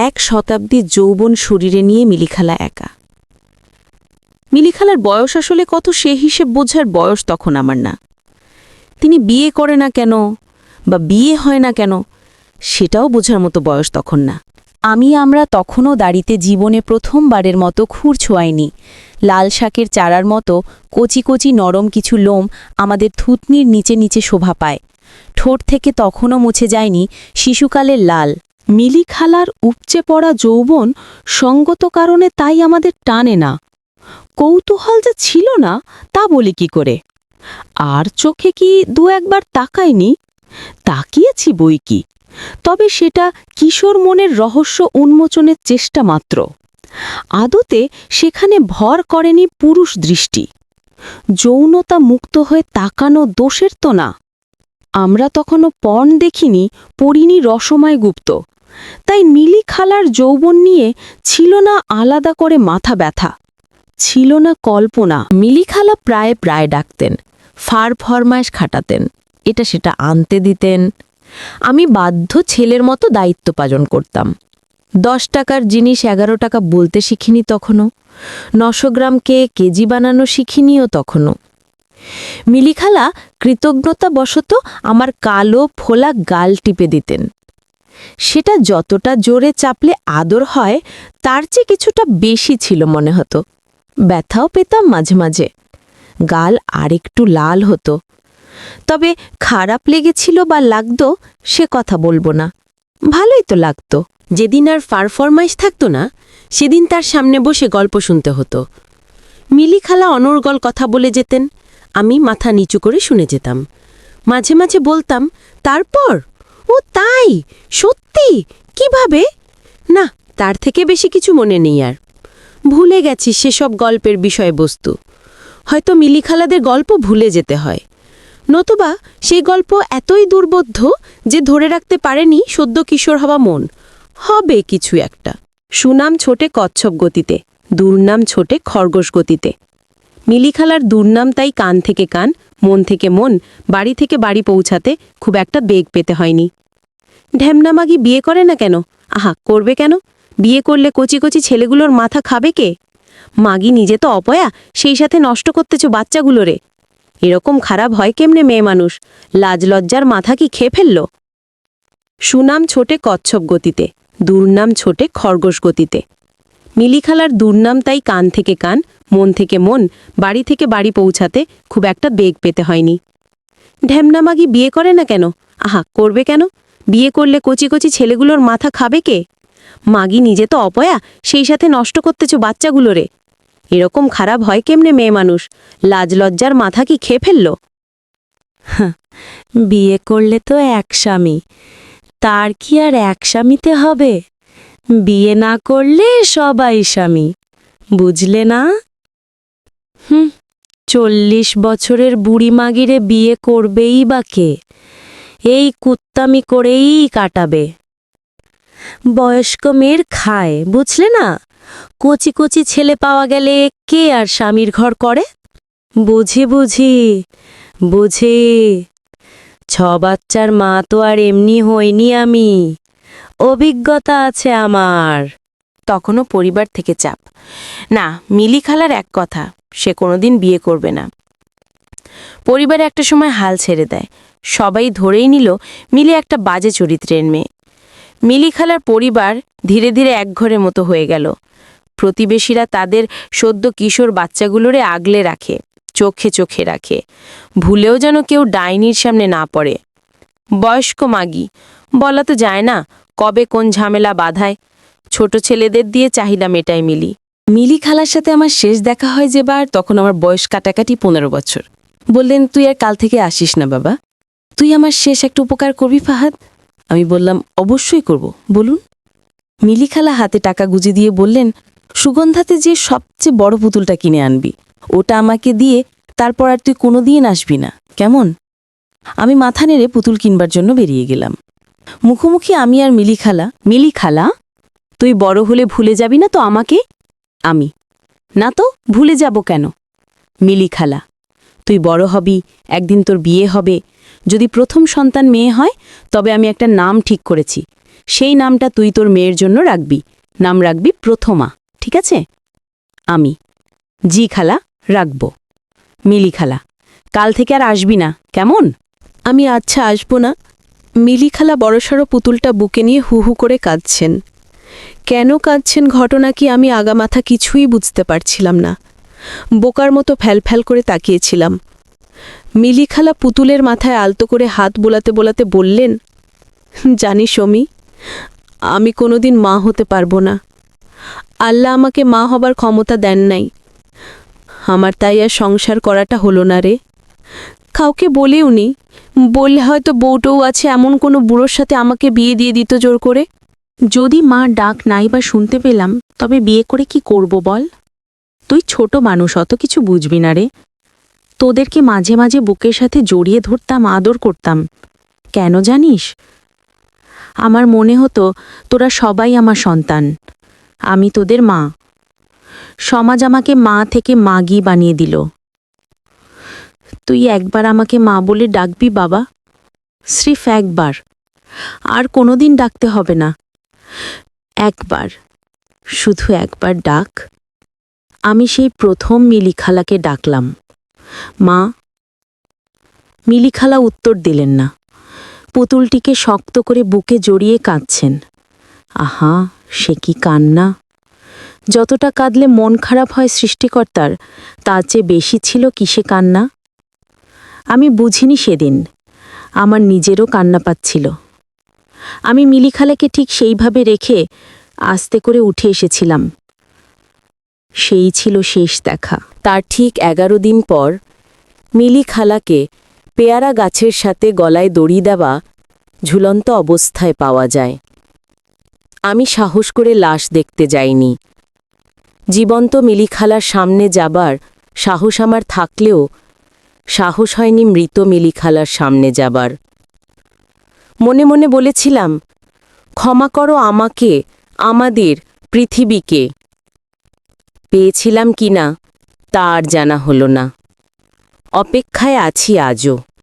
এক শতাব্দীর যৌবন শরীরে নিয়ে মিলিখালা একা। মিলিখালার বয়স আসলে কত সে হিসেব বোঝার বয়স তখন আমার না। তিনি বিয়ে করে না কেন বা বিয়ে হয় না কেন সেটাও বোঝার মতো বয়স তখন না। আমরা তখনও দাড়িতে জীবনে প্রথমবারের মতো খুর ছোঁয়াইনি। লাল শাকের চারার মতো কচি কচি নরম কিছু লোম আমাদের থুতনির নিচে নিচে শোভা পায়। ঠোঁট থেকে তখনও মুছে যায়নি শিশুকালের লাল। মিলিখালার উপচে পড়া যৌবন সঙ্গত কারণে তাই আমাদের টানে না। কৌতূহল যে ছিল না তা বলি কি করে। আর চোখে কি দু একবার তাকায়নি? তাকিয়েছি বই কি, তবে সেটা কিশোর মনের রহস্য উন্মোচনের চেষ্টা মাত্র। আদতে সেখানে ভর করেনি পুরুষ দৃষ্টি। যৌনতা মুক্ত হয়ে তাকানো দোষের তো না। আমরা তখনও পর্ন দেখিনি, পড়িনি রসময় গুপ্ত। তাই মিলিখালার যৌবন নিয়ে ছিল না আলাদা করে মাথা ব্যথা, ছিল না কল্পনা। মিলিখালা প্রায় প্রায় ডাকতেন, ফরমায়েশ খাটাতেন, এটা সেটা আনতে দিতেন। আমি বাধ্য ছেলের মতো দায়িত্ব পালন করতাম। 10 টাকার জিনিস 11 টাকা বলতে শিখিনি তখনও। 900 গ্রামকে কেজি বানানো শিখিনিও তখনও। মিলিখালা কৃতজ্ঞতাবশত আমার কালো ফোলা গাল টিপে দিতেন। সেটা যতটা জোরে চাপলে আদর হয় তার চেয়ে কিছুটা বেশি ছিল মনে হতো। ব্যথাও পেতাম মাঝে মাঝে। গাল আরেকটু লাল হতো। তবে খারাপ লেগেছিল বা লাগতো সে কথা বলবো না, ভালোই তো লাগতো। যেদিন আর ফরমাইশ থাকতো না সেদিন তার সামনে বসে গল্প শুনতে হতো। মিলিখালা অনর্গল কথা বলে যেতেন, আমি মাথা নিচু করে শুনে যেতাম। মাঝে মাঝে বলতাম, তারপর? ও তাই? সত্যি? কিভাবে? না, তার থেকে বেশি কিছু মনে নেই আর। ভুলে গেছি সেসব গল্পের বিষয়বস্তু। হয়তো মিলিখালাদের গল্প ভুলে যেতে হয়, নতুবা সেই গল্প এতই দুর্বোধ্য যে ধরে রাখতে পারেনি সদ্য কিশোর হওয়া মন। হবে কিছু একটা। সুনাম ছোটে কচ্ছপ গতিতে, দুর্নাম ছোটে খরগোশ গতিতে। মিলিখালার দুর্নাম তাই কান থেকে কান, মন থেকে মন, বাড়ি থেকে বাড়ি পৌঁছাতে খুব একটা বেগ পেতে হয়নি। ঢ্যামনামাগি বিয়ে করে না কেন? আহা, করবে কেন? বিয়ে করলে কচি কচি ছেলেগুলোর মাথা খাবে কে? মাগি নিজে তো অপয়া, সেই সাথে নষ্ট করতেছ বাচ্চাগুলোরে। এরকম খারাপ হয় কেমনে মেয়ে মানুষ? লাজ লজ্জার মাথা কি খেয়ে ফেলল? সুনাম ছোটে কচ্ছপ গতিতে, দুর্নাম ছোটে খরগোশ গতিতে। মিলিখালার দুর্নাম তাই কান থেকে কান, মন থেকে মন, বাড়ি থেকে বাড়ি পৌঁছাতে খুব একটা বেগ পেতে হয়নি। ঢ্যামনামাগি বিয়ে করে না কেন? আহা, করবে কেন? বিয়ে করলে কচি কচি ছেলেগুলোর মাথা খাবে কে? মাগি নিজে তো অপয়া, সেই সাথে নষ্ট করতেছ বাচ্চাগুলোরে। এরকম খারাপ হয় কেমনে মেয়ে মানুষ? লাজ লজ্জার মাথা কি খেয়ে ফেলল? বিয়ে করলে তো এক স্বামী, তার কি আর এক স্বামীতে হবে? বিয়ে না করলে সবাই স্বামী, বুঝলে না? 40 বছরের বুড়ি মাগিরে বিয়ে করবেই বা কে? এই কুত্তামি করেই কাটাবে। বয়স্ক মেয়ের খায়, বুঝলে না? কচি কচি ছেলে পাওয়া গেলে কে আর স্বামীর ঘর করে? বুঝি বুঝি বুঝি, 6 বাচ্চার মা তো আর এমনি হইনি আমি, অভিজ্ঞতা আছে আমার। তখনও পরিবার থেকে চাপ। না, মিলিখালার এক কথা, সে কোনোদিন বিয়ে করবে না। পরিবারে একটা সময় হাল ছেড়ে দেয়। সবাই ধরেই নিল মিলি একটা বাজে চরিত্রের মেয়ে। মিলিখালার পরিবার ধীরে ধীরে একঘরের মতো হয়ে গেল। প্রতিবেশীরা তাদের সদ্য কিশোর বাচ্চাগুলোরে আগলে রাখে, চোখে চোখে রাখে, ভুলেও যেন কেউ ডাইনির সামনে না পড়ে। বয়স্ক মাগি, বলা তো যায় না কবে কোন ঝামেলা বাধায়। ছোট ছেলেদের দিয়ে চাহিদা মেটায় মিলিখালার সাথে আমার শেষ দেখা হয় যেবার, তখন আমার বয়স কাটাকাটি 15 বছর। বললেন, তুই আর কাল থেকে আসিস না বাবা, তুই আমার শেষ একটা উপকার করবি ফাহাদ। আমি বললাম, অবশ্যই করব, বলুন। মিলিখালা হাতে টাকা গুঁজে দিয়ে বললেন, সুগন্ধাতে যে সবচেয়ে বড় পুতুলটা কিনে আনবি, ওটা আমাকে দিয়ে তারপর আর তুই কোনোদিন আসবি না, কেমন? আমি মাথা নেড়ে পুতুল কিনবার জন্য বেরিয়ে গেলাম। মুখোমুখি আমি আর মিলিখালা। মিলিখালা, তুই বড় হলে ভুলে যাবি না তো আমাকে? আমি, না তো, ভুলে যাব কেন? মিলিখালা, তুই বড় হবি, একদিন তোর বিয়ে হবে। যদি প্রথম সন্তান মেয়ে হয় তবে আমি একটা নাম ঠিক করেছি, সেই নামটা তুই তোর মেয়ের জন্য রাখবি। নাম রাখবি প্রথমা, ঠিক আছে? আমি, জি খালা, রাখব। মিলি খালা, কাল থেকে আর আসবি না, কেমন? আমি আচ্ছা আসব না। মিলি খালা বড়সড় পুতুলটা বুকে নিয়ে হু হু করে কাঁদছেন। কেন কাঁদছেন ঘটনা কি আমি আগামাথা কিছুই বুঝতে পারছিলাম না। বোকার মতো ফ্যালফ্যাল করে তাকিয়েছিলাম। মিলি খালা পুতুলের মাথায় আলতো করে হাত বোলাতে বোলাতে বললেন, জানিস অমি, আমি কোনোদিন মা হতে পারবো না। আল্লাহ আমাকে মা হবার ক্ষমতা দেন নাই। আমার তাই আর সংসার করাটা হলো না রে। কাউকে বলেওনি, বললে হয়তো বউটও আছে এমন কোনো বুড়োর সাথে আমাকে বিয়ে দিয়ে দিত জোর করে। যদি মা ডাক নাই বা শুনতে পেলাম, তবে বিয়ে করে কি করব বল? তুই ছোট মানুষ, অত কিছু বুঝবি না রে। তোদেরকে মাঝে মাঝে বুকের সাথে জড়িয়ে ধরতাম, আদর করতাম। কেন জানিস? আমার মনে হতো তোরা সবাই আমার সন্তান, আমি তোদের মা। সমাজ আমাকে মা থেকে মাগি বানিয়ে দিল। তুই একবার আমাকে মা বলে ডাকবি বাবা? স্রেফ একবার, আর কোনোদিন ডাকতে হবে না। একবার, শুধু একবার ডাক। আমি সেই প্রথম মিলি খালাকে ডাকলাম, মা। মিলি খালা উত্তর দিলেন না। পুতুলটিকে শক্ত করে বুকে জড়িয়ে কাঁদছেন। আহা, সে কি কান্না! যতটা কাঁদলে মন খারাপ হয় সৃষ্টিকর্তার, তার চেয়ে বেশি ছিল কিসে কান্না। আমি বুঝিনি সেদিন, আমার নিজেরও কান্না পাচ্ছিল। আমি মিলি খালাকে ঠিক সেইভাবে রেখে আস্তে করে উঠে এসেছিলাম। সেই ছিল শেষ দেখা। তার ঠিক 11 দিন পর মিলি খালাকে পেয়ারা গাছের সাথে গলায় দড়ি দেওয়া ঝুলন্ত অবস্থায় পাওয়া যায়। আমি সাহস করে লাশ দেখতে যাইনি। জীবন্ত মিলি খালার সামনে যাবার সাহস আমার থাকলেও সাহস হয়নি মৃত মিলি খালার সামনে যাবার। মনে মনে বলেছিলাম, ক্ষমা করো আমাকে, আমাদের, পৃথিবীকে। পেয়েছিলাম কিনা তা আর জানা হলো না। অপেক্ষায় আছি আজও।